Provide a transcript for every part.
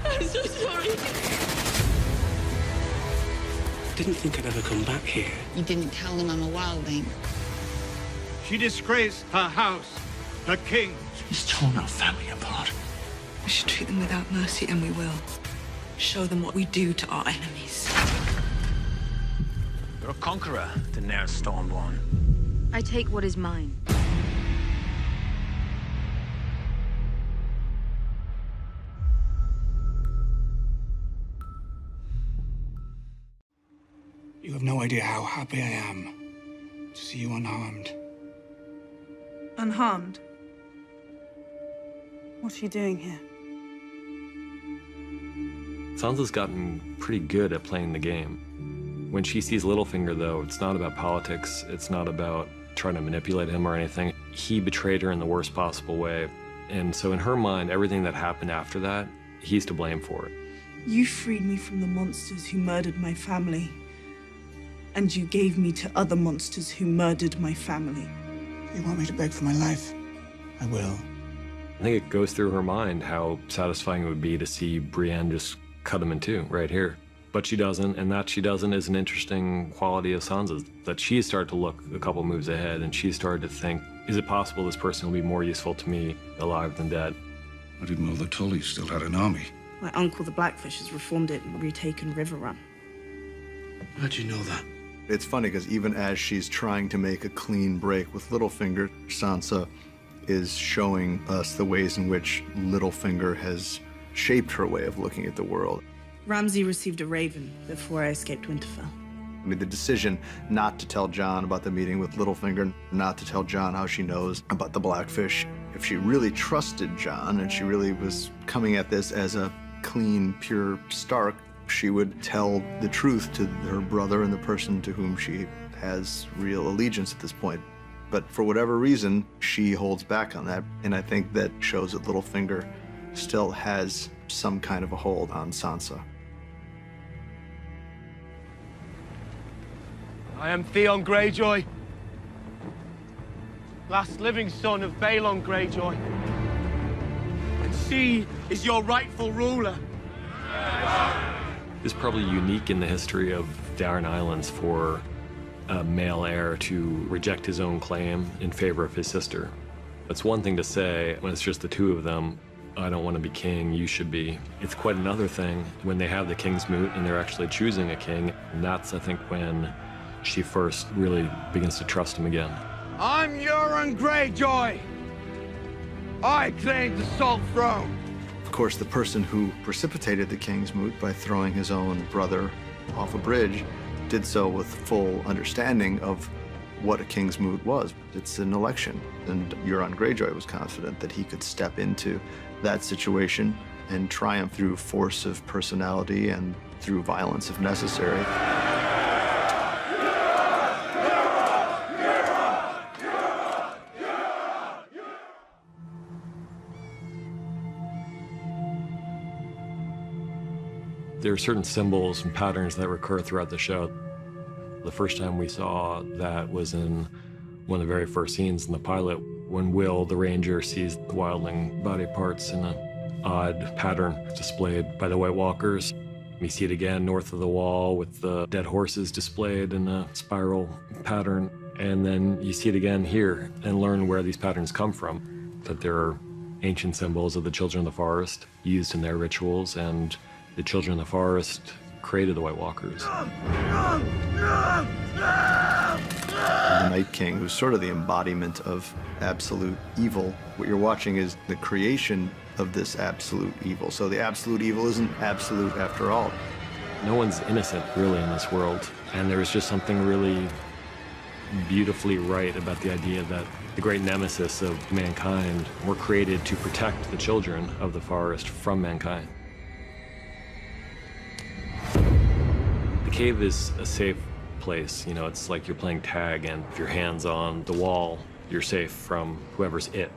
I'm so sorry. Didn't think I'd ever come back here. You didn't tell them I'm a wildling. She disgraced her house, her king. She's torn our family apart. We should treat them without mercy, and we will. Show them what we do to our enemies. You're a conqueror, Daenerys Stormborn. I take what is mine. You have no idea how happy I am to see you unharmed. Unharmed? What are you doing here? Sansa's gotten pretty good at playing the game. When she sees Littlefinger, though, it's not about politics. It's not about trying to manipulate him or anything. He betrayed her in the worst possible way. And so in her mind, everything that happened after that, he's to blame for it. You freed me from the monsters who murdered my family. And you gave me to other monsters who murdered my family. You want me to beg for my life? I will. I think it goes through her mind how satisfying it would be to see Brienne just cut him in two right here. But she doesn't, and that she doesn't is an interesting quality of Sansa's, that she's started to look a couple moves ahead, and she's started to think, is it possible this person will be more useful to me alive than dead? I didn't know the Tullys still had an army. My uncle, the Blackfish, has reformed it and retaken Riverrun. How'd you know that? It's funny because even as she's trying to make a clean break with Littlefinger, Sansa is showing us the ways in which Littlefinger has shaped her way of looking at the world. Ramsay received a raven before I escaped Winterfell. I mean, the decision not to tell Jon about the meeting with Littlefinger, not to tell Jon how she knows about the Blackfish. If she really trusted Jon and she really was coming at this as a clean, pure Stark, she would tell the truth to her brother and the person to whom she has real allegiance at this point. But for whatever reason, she holds back on that. And I think that shows that Littlefinger still has some kind of a hold on Sansa. I am Theon Greyjoy, last living son of Balon Greyjoy. And she is your rightful ruler. It's probably unique in the history of Darren Islands for a male heir to reject his own claim in favor of his sister. It's one thing to say when it's just the two of them, I don't want to be king, you should be. It's quite another thing when they have the King's Moot and they're actually choosing a king. And that's, I think, when she first really begins to trust him again. I'm Euron Greyjoy. I claim the Salt Throne. Of course, the person who precipitated the King's Moot by throwing his own brother off a bridge did so with full understanding of what a King's Moot was. It's an election, and Euron Greyjoy was confident that he could step into that situation and triumph through force of personality and through violence if necessary. There are certain symbols and patterns that recur throughout the show. The first time we saw that was in one of the very first scenes in the pilot, when Will, the ranger, sees the wildling body parts in an odd pattern displayed by the White Walkers. We see it again north of the wall with the dead horses displayed in a spiral pattern. And then you see it again here and learn where these patterns come from, that there are ancient symbols of the Children of the Forest used in their rituals, and the Children of the Forest created the White Walkers. The Night King, who's sort of the embodiment of absolute evil. What you're watching is the creation of this absolute evil. So the absolute evil isn't absolute after all. No one's innocent, really, in this world. And there's just something really beautifully right about the idea that the great nemesis of mankind were created to protect the children of the forest from mankind. The cave is a safe place. You know, it's like you're playing tag, and if your hand's on the wall, you're safe from whoever's it.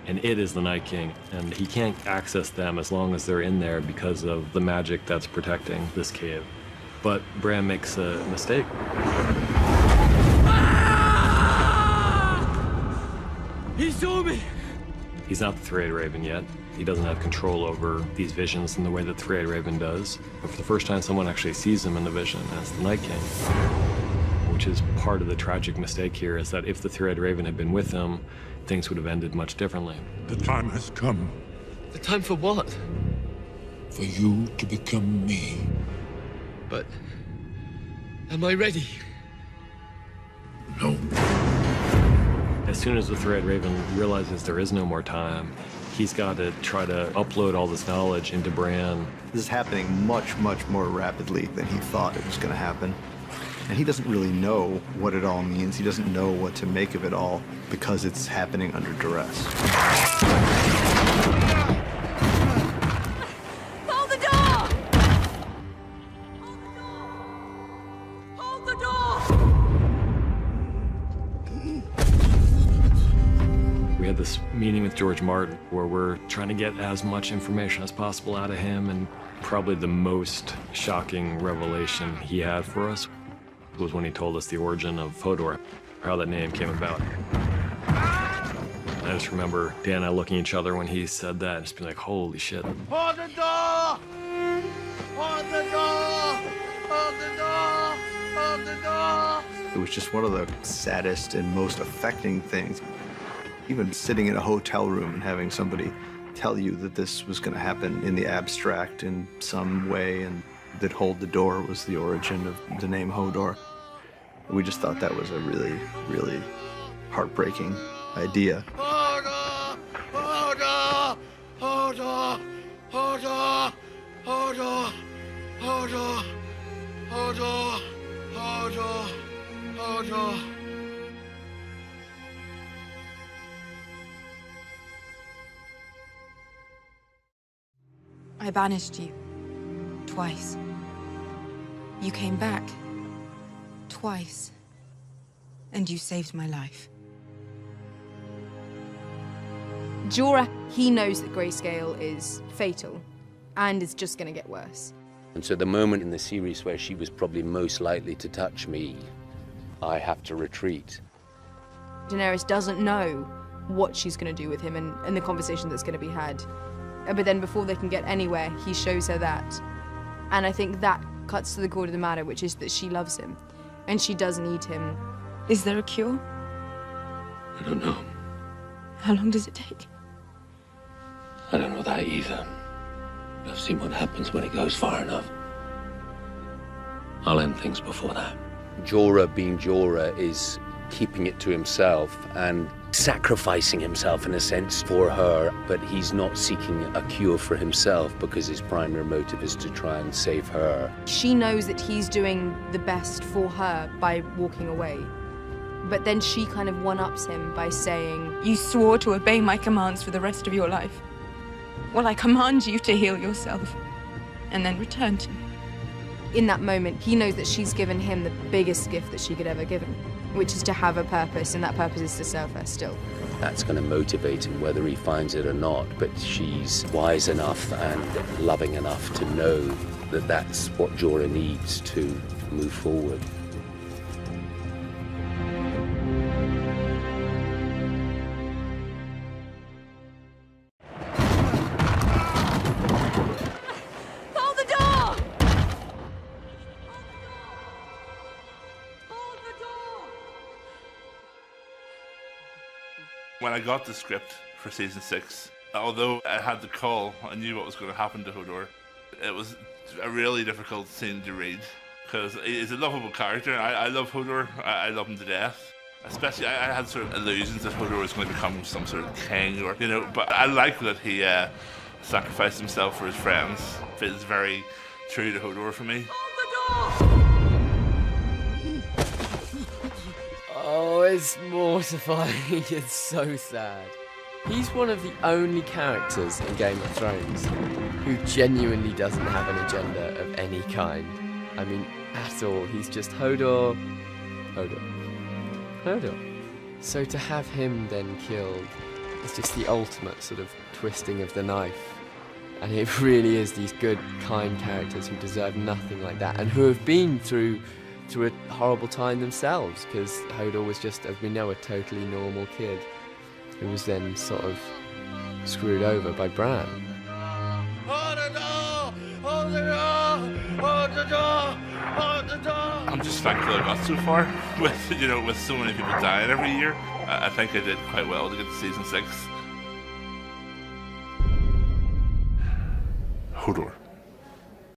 And it is the Night King, and he can't access them as long as they're in there because of the magic that's protecting this cave. But Bran makes a mistake. He saw me. He's not the Three-Eyed Raven yet. He doesn't have control over these visions in the way that the Three-Eyed Raven does. But for the first time, someone actually sees him in the vision as the Night King, which is part of the tragic mistake here, is that if the Three-Eyed Raven had been with him, things would have ended much differently. The time has come The time for what? for you to become me. But am I ready? No. As soon as the Three-Eyed Raven realizes there is no more time, he's got to try to upload all this knowledge into Bran. This is happening much, much more rapidly than he thought it was going to happen. And he doesn't really know what it all means. He doesn't know what to make of it all because it's happening under duress. Hold the door! Hold the door! We had this meeting with George Martin where we're trying to get as much information as possible out of him, and probably the most shocking revelation he had for us was when he told us the origin of Hodor, how that name came about. I just remember Dan and I looking at each other when he said that and just being like, holy shit. Hold the door! Hold the door! Hold the door! Hold the door! It was just one of the saddest and most affecting things. Even sitting in a hotel room and having somebody tell you that this was going to happen in the abstract in some way, and that Hold the Door was the origin of the name Hodor. We just thought that was a really, really heartbreaking idea. Hodor! Hodor! Hodor! Hodor! Hodor! Hodor! Hodor! Hodor! Hodor! I banished you. Twice. You came back. Twice. And you saved my life. Jorah, he knows that Grayscale is fatal, and it's just gonna get worse. And so the moment in the series where she was probably most likely to touch me, I have to retreat. Daenerys doesn't know what she's gonna do with him and the conversation that's gonna be had. But then before they can get anywhere, he shows her that. And I think that cuts to the core of the matter, which is that she loves him. And she does need him. Is there a cure? I don't know. How long does it take? I don't know that either. I've seen what happens when it goes far enough. I'll end things before that. Jorah being Jorah is keeping it to himself and sacrificing himself in a sense for her, but he's not seeking a cure for himself because his primary motive is to try and save her. She knows that he's doing the best for her by walking away. But then she kind of one-ups him by saying, You swore to obey my commands for the rest of your life. Well, I command you to heal yourself, and then return to me. In that moment, he knows that she's given him the biggest gift that she could ever give him, which is to have a purpose, and that purpose is to serve her still. That's going to motivate him whether he finds it or not, but she's wise enough and loving enough to know that that's what Jorah needs to move forward. Hold the door! When I got the script for season 6, although I had the call, I knew what was going to happen to Hodor. It was a really difficult scene to read because he's a lovable character. I love Hodor. I love him to death. Especially, I had sort of illusions that Hodor was going to become some sort of king, or But I like that he sacrificed himself for his friends. It feels very true to Hodor for me. Oh, it's mortifying. It's so sad. He's one of the only characters in Game of Thrones who genuinely doesn't have an agenda of any kind. I mean, at all. He's just Hodor. So to have him then killed is just the ultimate sort of twisting of the knife. And it really is these good, kind characters who deserve nothing like that, and who have been through a horrible time themselves, because Hodor was just, as we know, a totally normal kid who was then sort of screwed over by Bran. I'm just thankful I got so far with so many people dying every year. I think I did quite well to get to season 6. Hodor.